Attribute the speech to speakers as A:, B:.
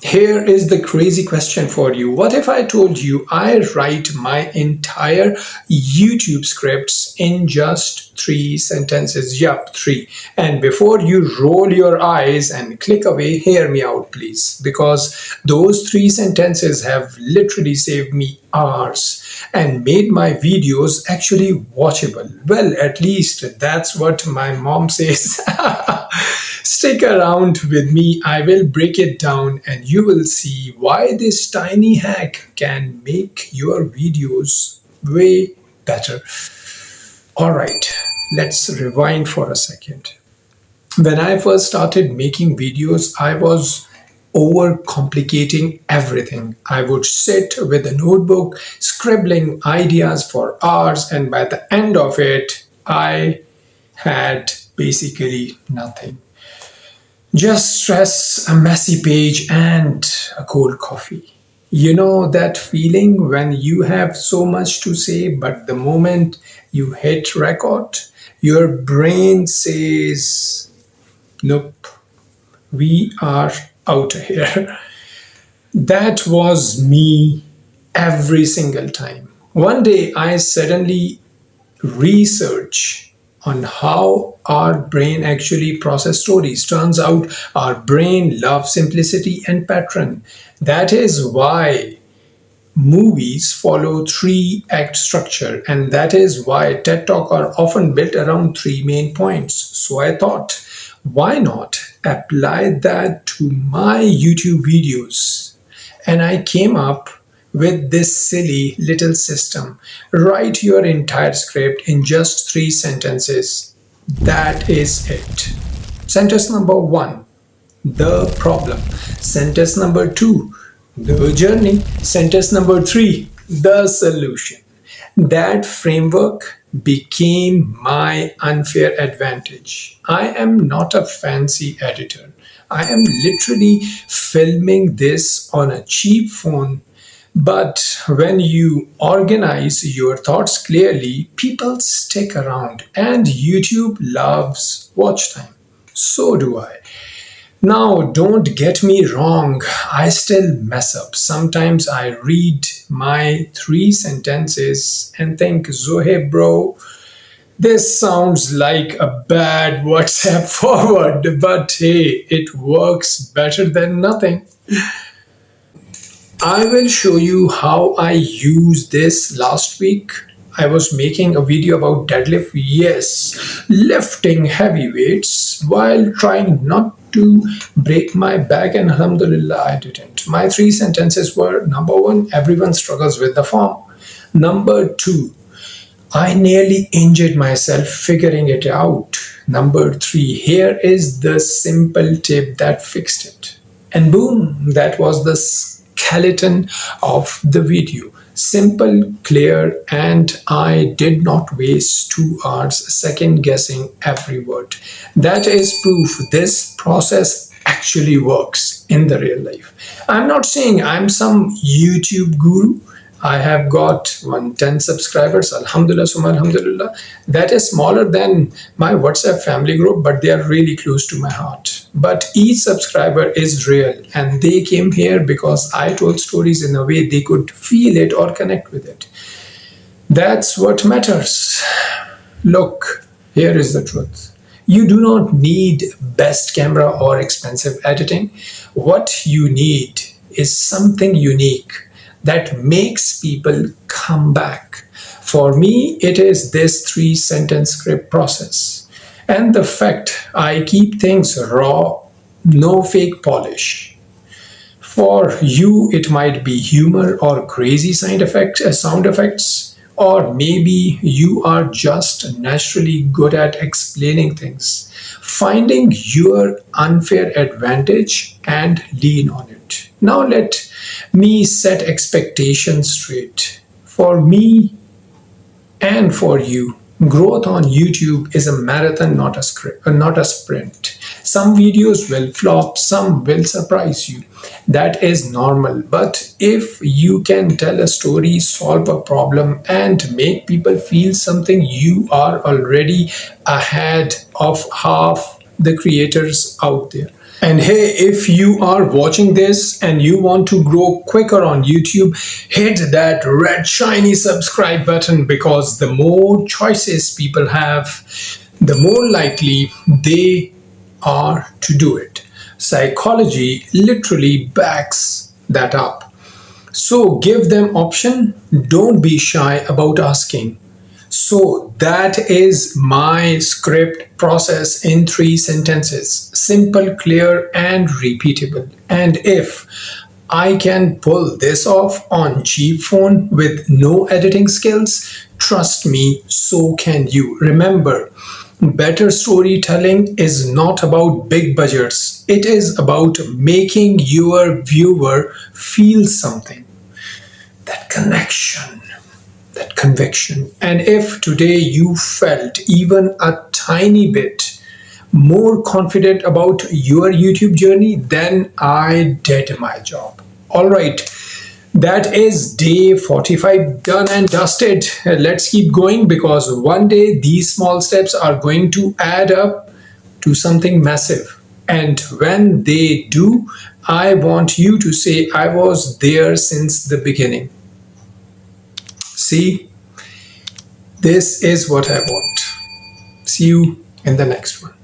A: Here is the crazy question for you. What if I told you I write my entire YouTube scripts in just 3 sentences? Yup, three. And before you roll your eyes and click away, hear me out, please. Because those 3 sentences have literally saved me hours and made my videos actually watchable. Well, at least that's what my mom says. Stick around with me, I will break it down and you will see why this tiny hack can make your videos way better. Alright, let's rewind for a second. When I first started making videos, I was overcomplicating everything. I would sit with a notebook, scribbling ideas for hours, and by the end of it, I had basically nothing. Just stress, a messy page, and a cold coffee. You know that feeling when you have so much to say, but the moment you hit record, your brain says, nope, we are out of here. That was me every single time. One day I suddenly research on how our brain actually process stories. Turns out our brain loves simplicity and pattern. That is why movies follow three-act structure, and that is why TED Talk are often built around three main points. So I thought, why not apply that to my YouTube videos? And I came up with this silly little system. Write your entire script in just 3 sentences. That is it. Sentence number one, the problem. Sentence number two, the journey. Sentence number three, the solution. That framework became my unfair advantage. I am not a fancy editor. I am literally filming this on a cheap phone. But when you organize your thoughts clearly, people stick around and YouTube loves watch time. So do I. Now, don't get me wrong, I still mess up. Sometimes I read my 3 sentences and think, Zohe, bro, this sounds like a bad WhatsApp forward, but hey, it works better than nothing. I will show you how I used this last week. I was making a video about deadlift, yes, lifting heavy weights while trying not to break my back, and alhamdulillah, I didn't. My 3 sentences were: number one, everyone struggles with the form. Number two, I nearly injured myself figuring it out. Number three, here is the simple tip that fixed it. And boom, that was the skeleton of the video. Simple, clear, and I did not waste 2 hours second guessing every word. That is proof this process actually works in the real life. I'm not saying I'm some YouTube guru. I have got 110 subscribers, alhamdulillah, summa alhamdulillah. That is smaller than my WhatsApp family group, but they are really close to my heart. But each subscriber is real, and they came here because I told stories in a way they could feel it or connect with it. That's what matters. Look, here is the truth. You do not need best camera or expensive editing. What you need is something unique that makes people come back. For me, it is this 3 sentence script process. And the fact I keep things raw, no fake polish. For you, it might be humor or crazy sound effects, or maybe you are just naturally good at explaining things. Finding your unfair advantage and lean on it. Now let me set expectations straight. For me and for you, growth on YouTube is a marathon, not a sprint. Some videos will flop, some will surprise you. That is normal. But if you can tell a story, solve a problem, and make people feel something, you are already ahead of half the creators out there. And hey, if you are watching this and you want to grow quicker on YouTube, hit that red shiny subscribe button, because the more choices people have, the more likely they are to do it. Psychology literally backs that up. So give them option, don't be shy about asking. So that is my script process in 3 sentences. Simple, clear, and repeatable. And if I can pull this off on cheap phone with no editing skills, trust me, so can you. Remember, better storytelling is not about big budgets. It is about making your viewer feel something. That connection, that conviction. And if today you felt even a tiny bit more confident about your YouTube journey, then I did my job. All right, that is day 45 done and dusted. Let's keep going, because one day these small steps are going to add up to something massive. And when they do, I want you to say, I was there since the beginning. See, this is what I want. See you in the next one.